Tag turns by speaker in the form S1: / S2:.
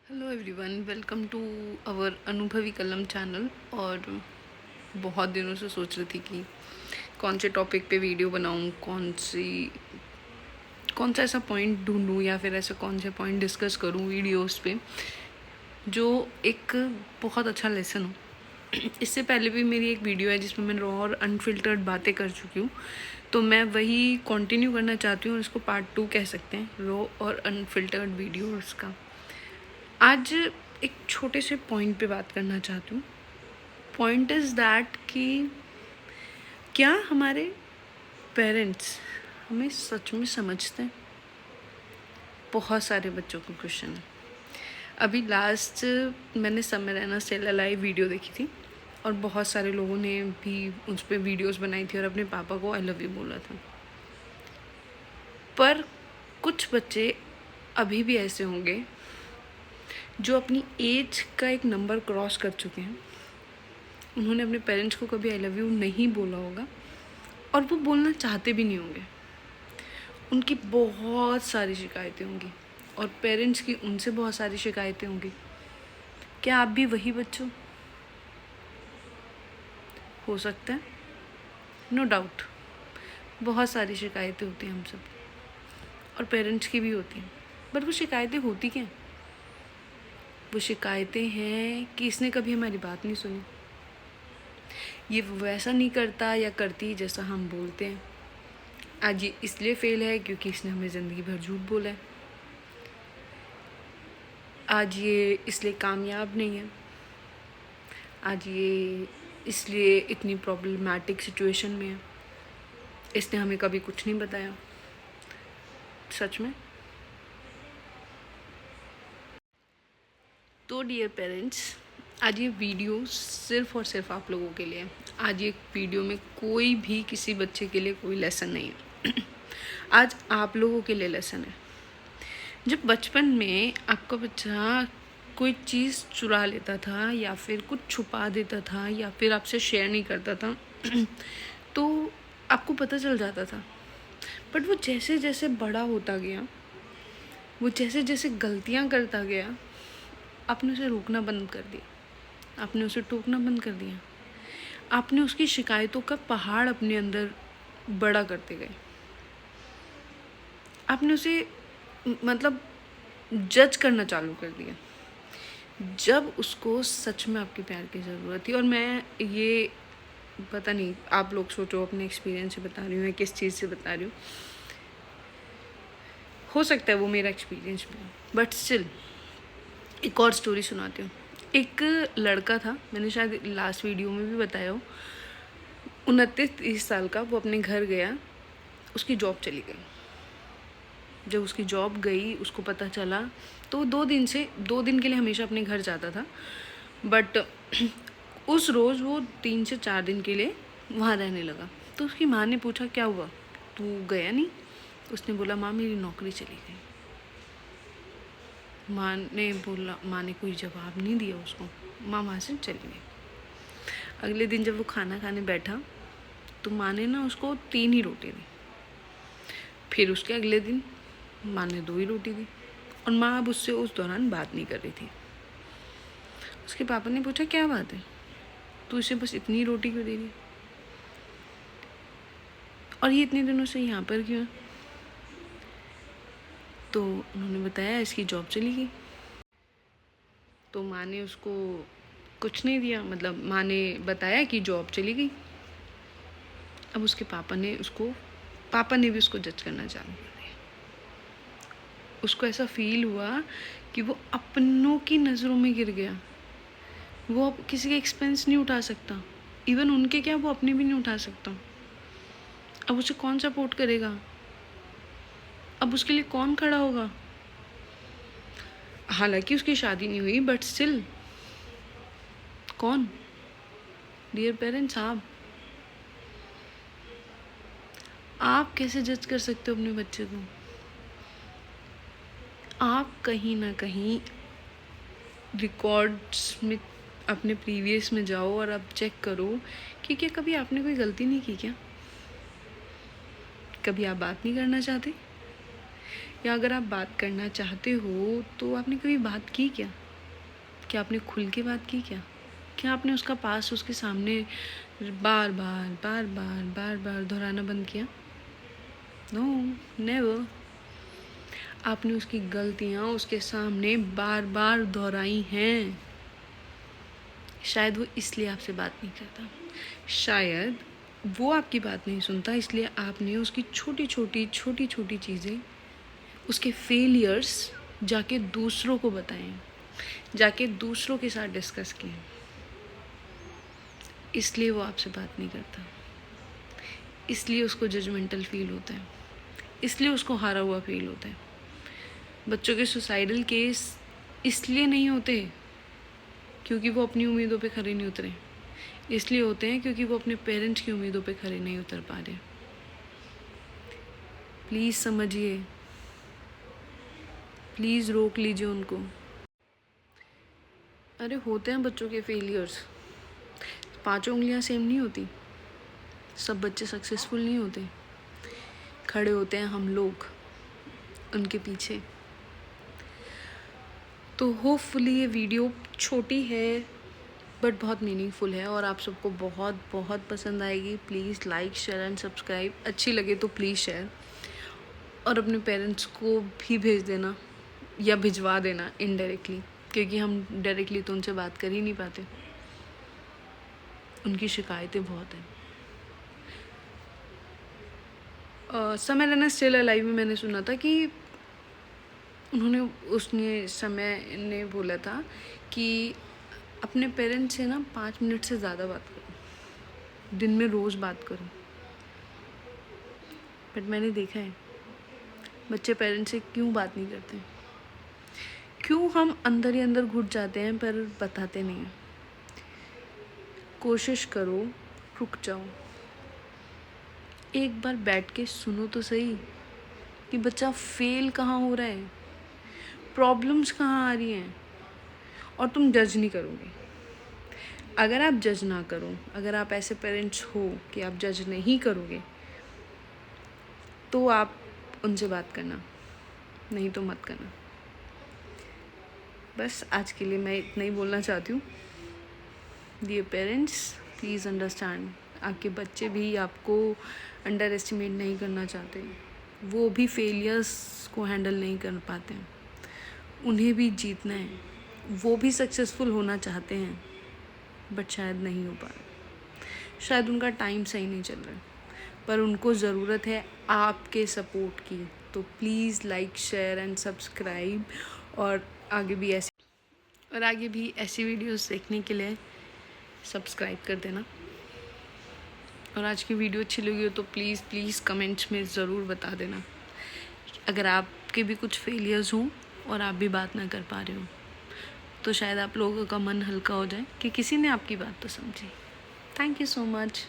S1: Hello everyone, welcome to our Anubhavi Kalam channel. और बहुत दिनों से सोच रही थी कि कौन से टॉपिक पे वीडियो बनाऊं, कौन सा ऐसा पॉइंट ढूंढूं या फिर ऐसा कौन से पॉइंट डिस्कस करूं वीडियोस पे जो एक बहुत अच्छा लेसन हो। इससे पहले भी मेरी एक वीडियो है जिसमें मैं रॉ और अनफिल्टर्ड बातें कर चुकी हूँ, तो मैं वही कंटिन्यू करना चाहती हूँ और इसको पार्ट 2 कह सकते हैं, रॉ और अनफिल्टर्ड वीडियोस का। आज एक छोटे से पॉइंट पे बात करना चाहती हूँ। पॉइंट इज़ दैट कि क्या हमारे पेरेंट्स हमें सच में समझते हैं? बहुत सारे बच्चों का क्वेश्चन है। अभी लास्ट मैंने समय रैना स्टिल अलाइव वीडियो देखी थी और बहुत सारे लोगों ने भी उस पर वीडियोज़ बनाई थी और अपने पापा को आई लव यू बोला था। पर कुछ बच्चे अभी भी ऐसे होंगे जो अपनी एज का एक नंबर क्रॉस कर चुके हैं। उन्होंने अपने पेरेंट्स को कभी आई लव यू नहीं बोला होगा और वो बोलना चाहते भी नहीं होंगे। उनकी बहुत सारी शिकायतें होंगी और पेरेंट्स की उनसे बहुत सारी शिकायतें होंगी। क्या आप भी वही बच्चों हो सकता है? नो डाउट, बहुत सारी शिकायतें होती हैं हम सब और पेरेंट्स की भी होती हैं। बट वो शिकायतें होती क्या हैं? वो शिकायतें हैं कि इसने कभी हमारी बात नहीं सुनी, ये वैसा नहीं करता या करती जैसा हम बोलते हैं। आज ये इसलिए फेल है क्योंकि इसने हमें ज़िंदगी भर झूठ बोला है। आज ये इसलिए कामयाब नहीं है। आज ये इसलिए इतनी प्रॉब्लमैटिक सिचुएशन में है। इसने हमें कभी कुछ नहीं बताया। सच में। तो डियर पेरेंट्स, आज ये वीडियो सिर्फ़ और सिर्फ आप लोगों के लिए है। आज ये वीडियो में कोई भी किसी बच्चे के लिए कोई लेसन नहीं है। आज आप लोगों के लिए लेसन है। जब बचपन में आपका बच्चा कोई चीज़ चुरा लेता था या फिर कुछ छुपा देता था या फिर आपसे शेयर नहीं करता था तो आपको पता चल जाता था। बट वो जैसे जैसे बड़ा होता गया, वो जैसे जैसे गलतियाँ करता गया, आपने उसे रोकना बंद कर दिया, आपने उसे टोकना बंद कर दिया, आपने उसकी शिकायतों का पहाड़ अपने अंदर बड़ा करते गए। आपने उसे मतलब जज करना चालू कर दिया जब उसको सच में आपके प्यार की ज़रूरत थी। और मैं ये पता नहीं, आप लोग सोचो अपने एक्सपीरियंस से बता रही हूँ या किस चीज़ से बता रही हूँ। हो सकता है वो मेरा एक्सपीरियंस भी, बट स्टिल एक और स्टोरी सुनाती हूँ। एक लड़का था, मैंने शायद लास्ट वीडियो में भी बताया हो, 29-30 साल का। वो अपने घर गया, उसकी जॉब चली गई। जब उसकी जॉब गई, उसको पता चला तो 2 दिन के लिए हमेशा अपने घर जाता था। बट उस रोज़ वो 3 से 4 दिन के लिए वहाँ रहने लगा। तो उसकी माँ ने पूछा, क्या हुआ, तू गया नहीं? उसने बोला, माँ मेरी नौकरी चली गई। माँ ने कोई जवाब नहीं दिया उसको। माँ वहाँ से चली गई। अगले दिन जब वो खाना खाने बैठा तो माँ ने ना उसको 3 ही रोटी दी। फिर उसके अगले दिन माँ ने 2 ही रोटी दी और माँ अब उससे उस दौरान बात नहीं कर रही थी। उसके पापा ने पूछा, क्या बात है, तू इसे बस इतनी रोटी क्यों दे रही और ये इतने दिनों से यहाँ पर क्यों है? तो उन्होंने बताया, इसकी जॉब चली गई। तो माँ ने उसको कुछ नहीं दिया, मतलब माँ ने बताया कि जॉब चली गई। अब उसके पापा ने भी उसको जज करना चालू कर दिया। उसको ऐसा फील हुआ कि वो अपनों की नज़रों में गिर गया। वो अब किसी के एक्सपेंस नहीं उठा सकता, इवन उनके क्या, वो अपने भी नहीं उठा सकता। अब उसे कौन सपोर्ट करेगा? अब उसके लिए कौन खड़ा होगा? हालांकि उसकी शादी नहीं हुई, बट स्टिल कौन? डियर पेरेंट्स, आप कैसे जज कर सकते हो अपने बच्चे को? आप कहीं ना कहीं रिकॉर्ड्स में अपने प्रीवियस में जाओ और आप चेक करो कि क्या कभी आपने कोई गलती नहीं की क्या? कभी आप बात नहीं करना चाहते या अगर आप बात करना चाहते हो तो आपने कभी बात की क्या? क्या आपने खुल के बात की क्या? क्या आपने उसका पास उसके सामने बार बार बार बार बार बार दोहराना बंद किया? No, never. आपने उसकी गलतियाँ उसके सामने बार बार दोहराई हैं। शायद वो इसलिए आपसे बात नहीं करता, शायद वो आपकी बात नहीं सुनता, इसलिए आपने उसकी छोटी छोटी चीज़ें, उसके फेलियर्स जाके दूसरों को बताएं, जाके दूसरों के साथ डिस्कस किए, इसलिए वो आपसे बात नहीं करता, इसलिए उसको जजमेंटल फील होता है, इसलिए उसको हारा हुआ फील होता है। बच्चों के सुसाइडल केस इसलिए नहीं होते क्योंकि वो अपनी उम्मीदों पे खरे नहीं उतरे, इसलिए होते हैं क्योंकि वो अपने पेरेंट्स की उम्मीदों पे खरे नहीं उतर पा रहे। प्लीज़ समझिए, प्लीज़ रोक लीजिए उनको। अरे होते हैं बच्चों के फेलियर्स, 5 उंगलियां सेम नहीं होती, सब बच्चे सक्सेसफुल नहीं होते, खड़े होते हैं हम लोग उनके पीछे। तो होपफुली ये वीडियो छोटी है बट बहुत मीनिंगफुल है और आप सबको बहुत बहुत पसंद आएगी। Please like share and subscribe, अच्छी लगे तो प्लीज़ शेयर, और अपने पेरेंट्स को भी भेज देना या भिजवा देना इनडायरेक्टली, क्योंकि हम डायरेक्टली तो उनसे बात कर ही नहीं पाते, उनकी शिकायतें बहुत हैं। समय रहना स्टिल अलाइव में मैंने सुना था कि समय ने बोला था कि अपने पेरेंट्स से ना 5 मिनट से ज़्यादा बात करो, दिन में रोज़ बात करो। बट मैंने देखा है बच्चे पेरेंट्स से क्यों बात नहीं करते, क्यों हम अंदर ही अंदर घुट जाते हैं पर बताते नहीं हैं। कोशिश करो, रुक जाओ, एक बार बैठ के सुनो तो सही कि बच्चा फेल कहाँ हो रहा है, प्रॉब्लम्स कहाँ आ रही हैं, और तुम जज नहीं करोगे। अगर आप जज ना करो, अगर आप ऐसे पेरेंट्स हो कि आप जज नहीं करोगे, तो आप उनसे बात करना, नहीं तो मत करना। बस आज के लिए मैं इतना ही बोलना चाहती हूँ। डियर पेरेंट्स, प्लीज़ अंडरस्टैंड, आपके बच्चे भी आपको अंडर एस्टिमेट नहीं करना चाहते, वो भी फेलियर्स को हैंडल नहीं कर पाते हैं, उन्हें भी जीतना है, वो भी सक्सेसफुल होना चाहते हैं बट शायद नहीं हो पा रहा, शायद उनका टाइम सही नहीं चल रहा, पर उनको ज़रूरत है आपके सपोर्ट की। तो please like share and subscribe, और आगे भी ऐसी वीडियोस देखने के लिए सब्सक्राइब कर देना। और आज की वीडियो अच्छी लगी हो तो प्लीज़ कमेंट्स में ज़रूर बता देना, अगर आपके भी कुछ फेलियर्स हों और आप भी बात ना कर पा रहे हो, तो शायद आप लोगों का मन हल्का हो जाए कि किसी ने आपकी बात तो समझी। Thank you so much.